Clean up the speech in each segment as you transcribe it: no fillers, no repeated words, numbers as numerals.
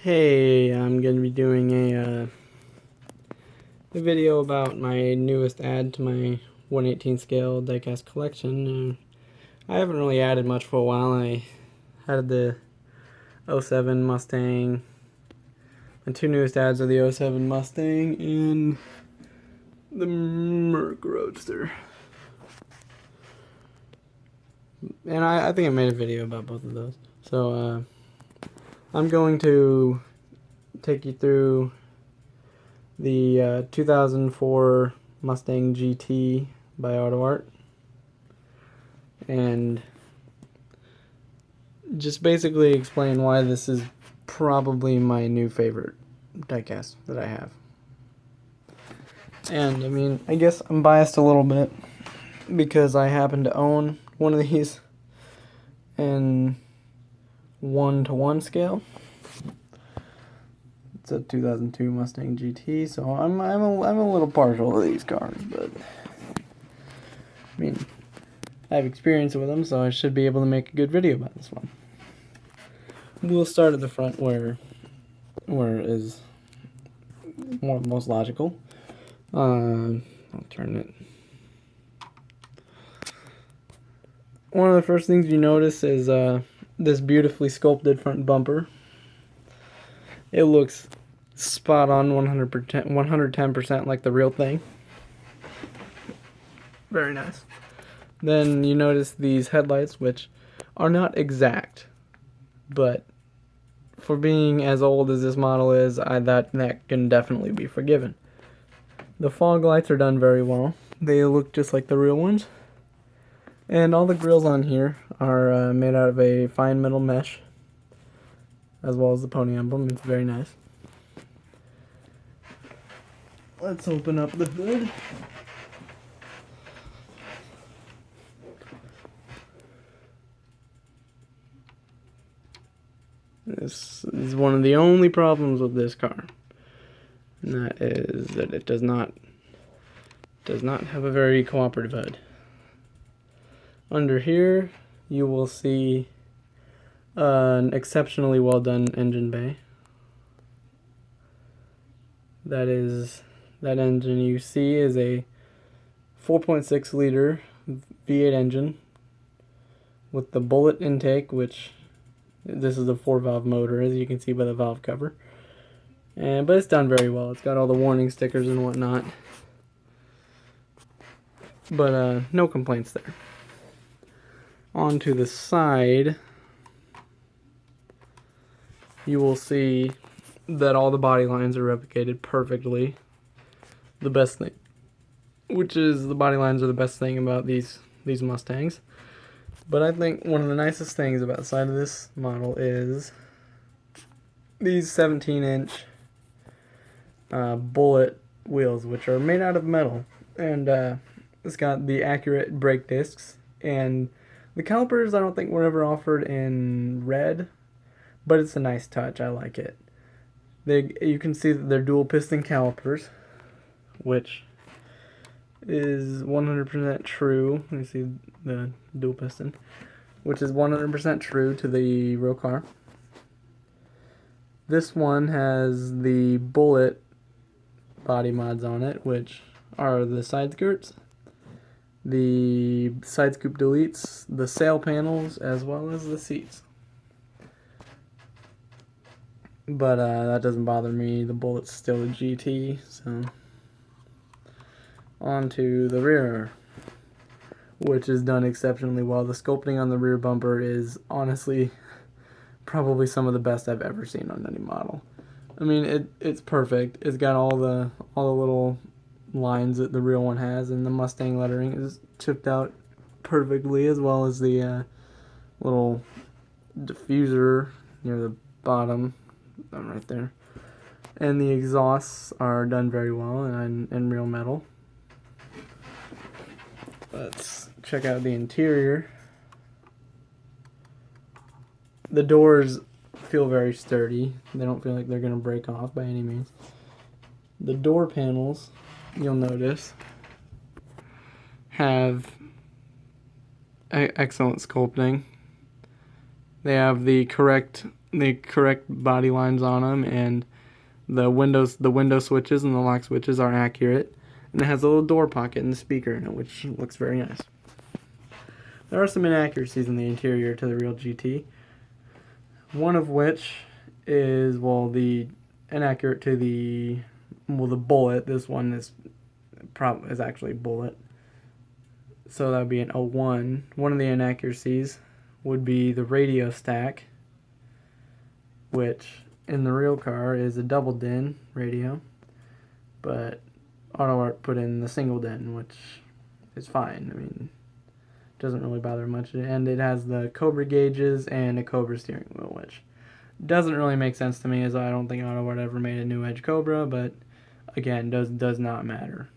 Hey, I'm going to be doing a video about my newest add to my 1/18 scale diecast collection. I haven't really added much for a while. I had the 07 Mustang. My two newest adds are the 07 Mustang and the Merc Roadster. And I think I made a video about both of those. So I'm going to take you through the 2004 Mustang GT by autoart, and just basically explain why this is probably my new favorite diecast that I have. And I mean, I guess I'm biased a little bit because I happen to own one of these in 1:1 scale. It's a 2002 Mustang GT, so I'm a little partial to these cars, but I mean, I have experience with them, so I should be able to make a good video about this one. We'll start at the front where is most logical. I'll turn it. One of the first things you notice is this beautifully sculpted front bumper. It looks spot on, 110% like the real thing. Very nice. Then you notice these headlights, which are not exact, but for being as old as this model is, that can definitely be forgiven. The fog lights are done very well. They look just like the real ones. And all the grills on here are made out of a fine metal mesh, as well as the pony emblem. It's very nice. Let's open up the hood. This is one of the only problems with this car, and that is that it does not have a very cooperative hood. Under here, you will see an exceptionally well done engine bay. That engine you see is a 4.6 liter V8 engine with the bullet intake, which this is a 4-valve motor, as you can see by the valve cover. But it's done very well. It's got all the warning stickers and whatnot. But no complaints there. On to the side, you will see that all the body lines are replicated perfectly. The best thing, which is the body lines are the best thing about these Mustangs. But I think one of the nicest things about the side of this model is these 17-inch bullet wheels, which are made out of metal, and it's got the accurate brake discs, and the calipers I don't think were ever offered in red, but it's a nice touch. I like it. You can see that they're dual piston calipers, which is 100% true. You see the dual piston, which is 100% true to the real car. This one has the bullet body mods on it, which are the side skirts, the side scoop deletes, the sail panels, as well as the seats. But that doesn't bother me. The bullet's still a GT, so on to the rear, which is done exceptionally well. The sculpting on the rear bumper is honestly probably some of the best I've ever seen on any model. I mean, it's perfect. It's got all the little lines that the real one has, and the Mustang lettering is chipped out perfectly, as well as the little diffuser near the bottom, right there. And the exhausts are done very well in real metal. Let's check out the interior. The doors feel very sturdy. They don't feel like they're going to break off by any means. The door panels, you'll notice, have excellent sculpting. They have the correct the correct body lines on them, and the window switches and the lock switches are accurate, and it has a little door pocket and the speaker in it, which looks very nice. There are some inaccuracies in the interior to the real GT. One of which is, well, the inaccurate to the Bullet. This one is actually Bullet. So that would be an 01. One of the inaccuracies would be the radio stack, which in the real car is a double din radio, but AutoArt put in the single din, which is fine. I mean, it doesn't really bother much. And it has the Cobra gauges and a Cobra steering wheel, which doesn't really make sense to me, as I don't think AutoArt ever made a new Edge Cobra, but again, does not matter.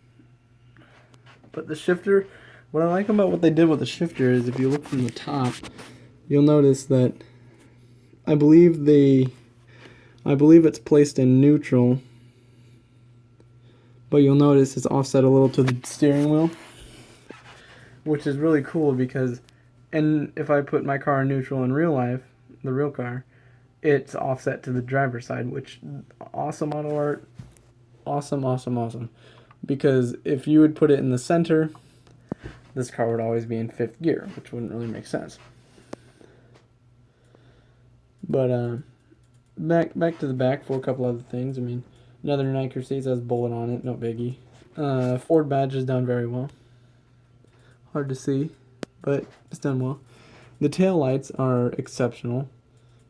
But the shifter, what I like about what they did with the shifter is, if you look from the top, you'll notice that I believe it's placed in neutral, but you'll notice it's offset a little to the steering wheel, which is really cool because, and if I put my car in neutral in real life, the real car, it's offset to the driver's side, which awesome AutoArt, awesome. Because if you would put it in the center, this car would always be in 5th gear, which wouldn't really make sense. But back to the back for a couple other things. I mean, another inaccuracy says Bullet on it, no biggie. Ford badge is done very well. Hard to see, but it's done well. The tail lights are exceptional.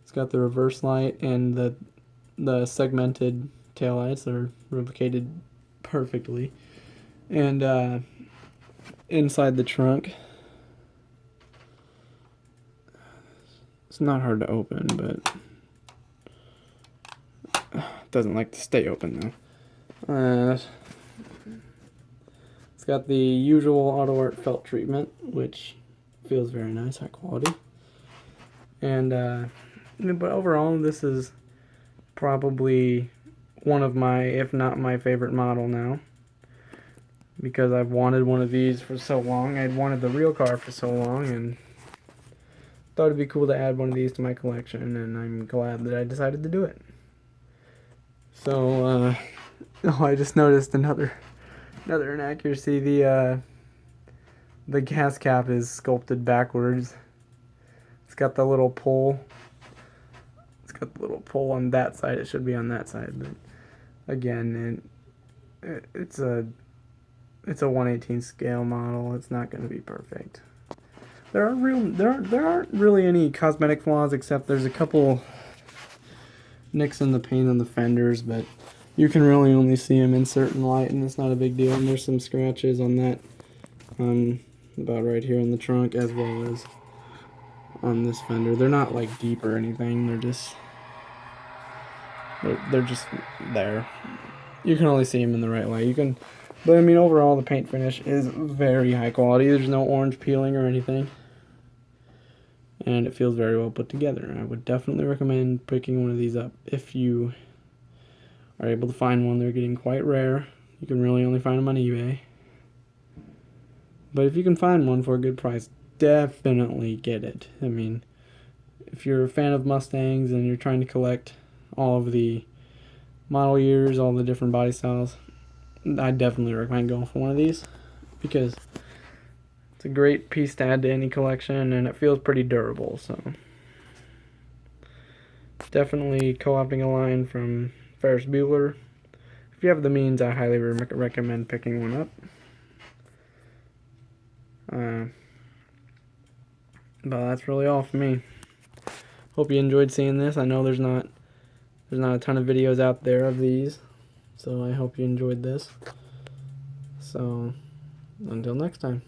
It's got the reverse light, and the segmented tail lights are replicated perfectly. And inside the trunk, it's not hard to open, but it doesn't like to stay open though. It's got the usual AutoArt felt treatment, which feels very nice, high quality. And but overall, this is probably one of my, if not my favorite model now, because I've wanted one of these for so long. I'd wanted the real car for so long, and thought it'd be cool to add one of these to my collection, and I'm glad that I decided to do it. So, I just noticed another inaccuracy. The gas cap is sculpted backwards. It's got the little pole. It's got the little pole on that side. It should be on that side, but again, it's a 1/18 scale model. It's not going to be perfect. There aren't really any cosmetic flaws, except there's a couple nicks in the paint on the fenders, but you can really only see them in certain light, and it's not a big deal. And there's some scratches on that, about right here in the trunk, as well as on this fender. They're not like deep or anything. They're just there. You can only see them in the right light. But I mean, overall, the paint finish is very high quality. There's no orange peeling or anything, and it feels very well put together. I would definitely recommend picking one of these up if you are able to find one. They're getting quite rare. You can really only find them on eBay. But if you can find one for a good price, definitely get it. I mean, if you're a fan of Mustangs and you're trying to collect all of the model years, all the different body styles, I definitely recommend going for one of these, because it's a great piece to add to any collection, and it feels pretty durable. So definitely co-opting a line from Ferris Bueller. If you have the means, I highly recommend picking one up. But that's really all for me. Hope you enjoyed seeing this. I know there's not a ton of videos out there of these, so I hope you enjoyed this. So until next time.